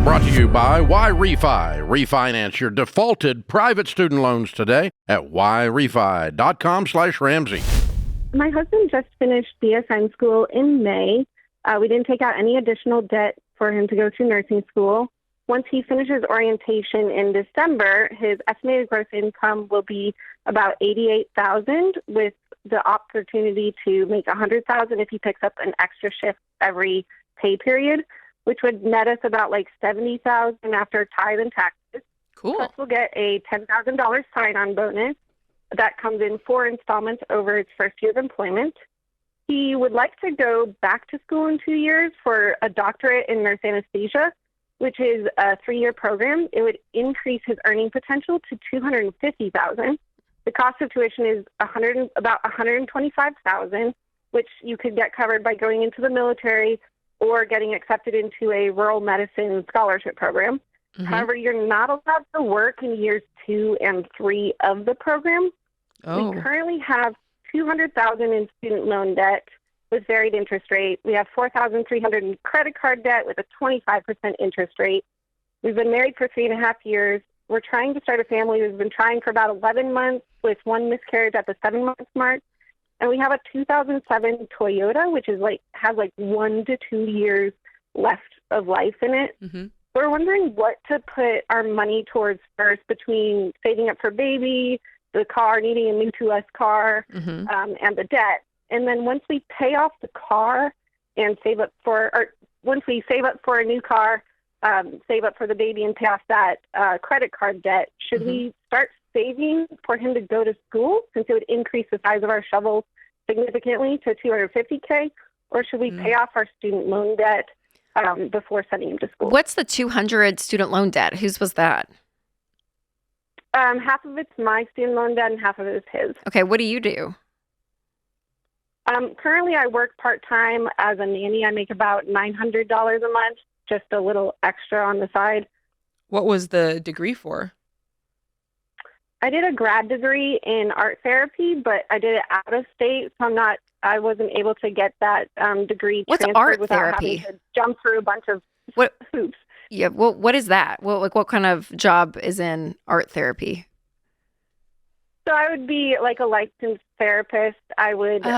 Brought to you by Refi. Refinance your defaulted private student loans today at yrefi.com/Ramsey. My husband just finished BSN school in May. We didn't take out any additional debt for him to go to nursing school. Once he finishes orientation in December, his estimated gross income will be about $88,000, with the opportunity to make $100,000 if he picks up an extra shift every pay period, which would net us about like $70,000 after tithe and taxes. Cool. Plus, we'll get a $10,000 sign-on bonus that comes in 4 installments over his first year of employment. He would like to go back to school in 2 years for a doctorate in nurse anesthesia, which is a 3-year program. It would increase his earning potential to $250,000. The cost of tuition is about $125,000, which you could get covered by going into the military or getting accepted into a rural medicine scholarship program. Mm-hmm. However, you're not allowed to work in years 2 and 3 of the program. Oh. We currently have $200,000 in student loan debt with varied interest rate. We have $4,300 in credit card debt with a 25% interest rate. We've been married for 3.5 years. We're trying to start a family. We've been trying for about 11 months with 1 miscarriage at the 7-month mark. And we have a 2007 Toyota, which is has 1 to 2 years left of life in it. Mm-hmm. We're wondering what to put our money towards first, between saving up for baby, the car, needing a new to us car, Mm-hmm. And the debt. And then once we pay off the car and once we save up for a new car, save up for the baby and pay off that credit card debt, should we start saving for him to go to school, since it would increase the size of our shovel significantly to $250K, or should we pay off our student loan debt before sending him to school? What's the 200 student loan debt? Whose was that? Half of it's my student loan debt and half of it is his. Okay, what do you do? Currently, I work part-time as a nanny. I make about $900 a month, just a little extra on the side. What was the degree for? I did a grad degree in art therapy, but I did it out of state, so I wasn't able to get that degree What's transferred art without therapy? having to jump through a bunch of hoops. Yeah, well, what is that? What kind of job is in art therapy? So I would be like a licensed therapist. I would be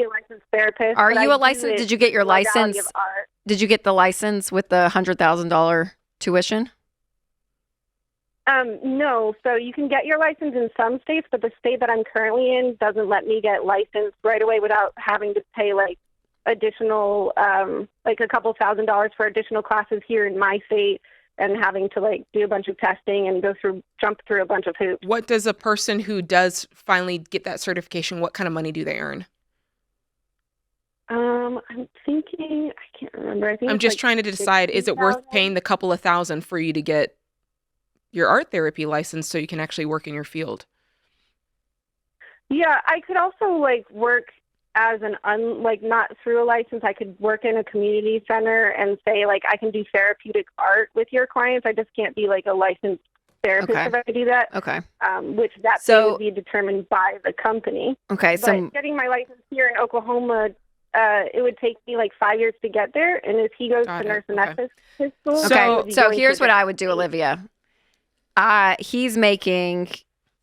a licensed therapist. Are you a licensed? Did you get your license? Of art. Did you get the license with the $100,000 tuition? No. So you can get your license in some states, but the state that I'm currently in doesn't let me get licensed right away without having to pay additional, a couple $1,000s for additional classes here in my state, and having to do a bunch of testing and jump through a bunch of hoops. What does a person who does finally get that certification, what kind of money do they earn? I'm thinking, I can't remember. I'm just trying to decide, is it worth paying the couple of $1,000 for you to get your art therapy license so you can actually work in your field? Yeah, I could also work as not through a license. I could work in a community center and say I can do therapeutic art with your clients. I just can't be a licensed therapist if I do that. Okay. Which pay would be determined by the company. Okay. But getting my license here in Oklahoma, it would take me 5 years to get there. And if he goes to nurse anesthetist school, so here's what I would do, Olivia. He's making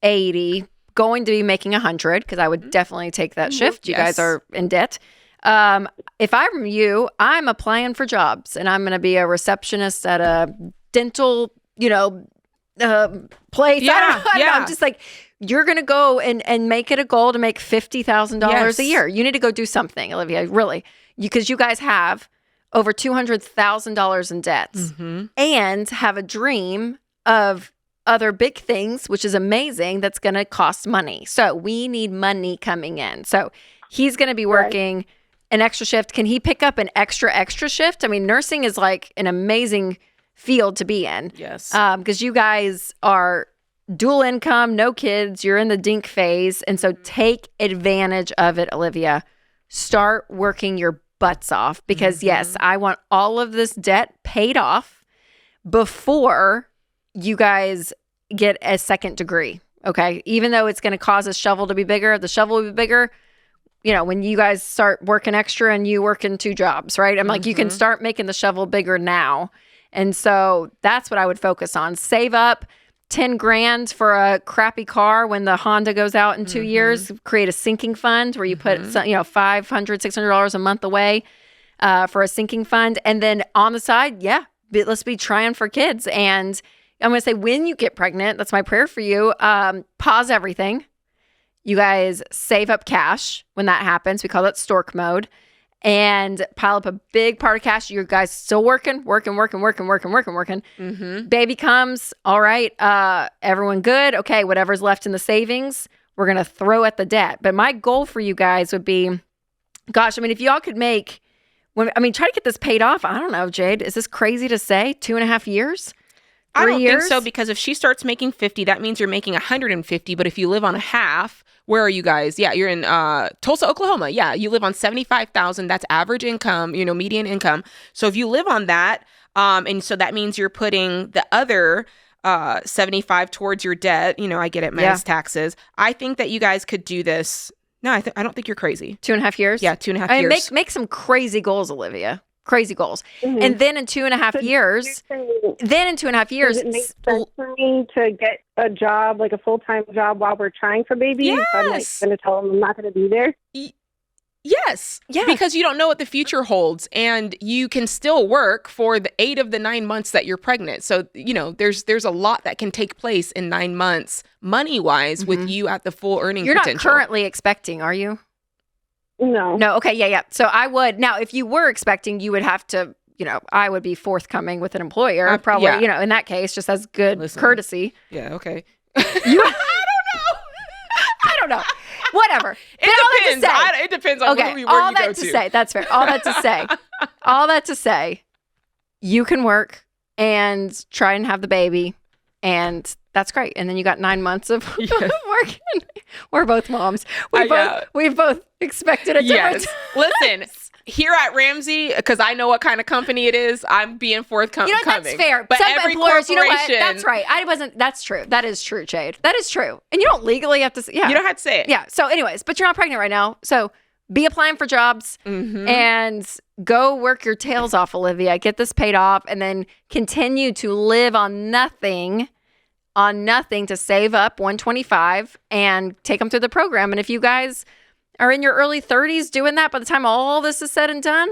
80. Going to be making 100, because I would definitely take that shift. You guys are in debt. If I'm you, I'm applying for jobs, and I'm going to be a receptionist at a dental, place. Yeah, I don't know. I'm just you're going to go and make it a goal to make $50,000 a year. You need to go do something, Olivia, really, because you guys have over $200,000 in debts and have a dream of other big things, which is amazing, that's going to cost money. So we need money coming in. So he's going to be working an extra shift. Can he pick up an extra shift? I mean, nursing is an amazing field to be in. Yes. Because you guys are dual income, no kids, you're in the dink phase. And so take advantage of it, Olivia. Start working your butts off, because yes, I want all of this debt paid off before you guys get a second degree, okay? Even though it's going to cause a shovel to be bigger, the shovel will be bigger, when you guys start working extra and you work in 2 jobs, right? I'm you can start making the shovel bigger now And so that's what I would focus on. Save up 10 grand for a crappy car when the Honda goes out in 2 years. Create a sinking fund where you put $500, $600 a month away for a sinking fund. And then on the side, let's be trying for kids. And I'm going to say, when you get pregnant, that's my prayer for you, pause everything. You guys save up cash when that happens. We call that stork mode. And pile up a big part of cash. You guys still working. Baby comes. All right. Everyone good. Okay. Whatever's left in the savings, we're going to throw at the debt. But my goal for you guys would be, gosh, I mean, if y'all could make, try to get this paid off. I don't know, Jade. Is this crazy to say? 2.5 years? 3 I don't years? think so, because if she starts making 50, that means you're making 150. But if you live on a half, where are you guys? Yeah, you're in Tulsa, Oklahoma. Yeah, you live on $75,000. That's average income, median income. So if you live on that, and so that means you're putting the other 75 towards your debt. I get it, minus taxes. I think that you guys could do this. No, I don't think you're crazy. 2.5 years? Yeah, 2.5 years. Make some crazy goals, Olivia. Crazy goals. And then in 2.5 years, does it make sense for me to get a job, like a full-time job, while we're trying for babies? Yes. I'm going to tell them I'm not going to be there. Yes. Yeah. Because you don't know what the future holds, and you can still work for the 8 of the 9 months that you're pregnant. So, there's a lot that can take place in 9 months, money-wise, with you at the full earning potential. You're not currently expecting, are you? No. No. Okay. Yeah. So I would. Now, if you were expecting, you would have to, I would be forthcoming with an employer. Probably, in that case, just as good courtesy. Yeah. Okay. I don't know. Whatever. It depends. It depends on where you go to. All that to say. That's fair. All that to say, you can work and try and have the baby. And that's great. And then you got 9 months of working. We're both moms. We've both expected a different. Listen, here at Ramsey, because I know what kind of company it is, I'm being forthcoming. That's fair. But some every employers, corporation, that's right. That's true. That is true, Jade. That is true. And you don't legally have to say, you don't have to say it. Yeah. So anyways, but you're not pregnant right now. So be applying for jobs and go work your tails off, Olivia. Get this paid off, and then continue to live on nothing to save up $125 and take them through the program. And if you guys are in your early 30s doing that, by the time all this is said and done,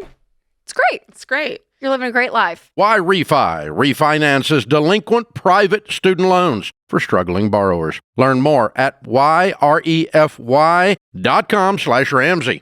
it's great. It's great. You're living a great life. Why Refi refinances delinquent private student loans for struggling borrowers. Learn more at yrefy.com/Ramsey.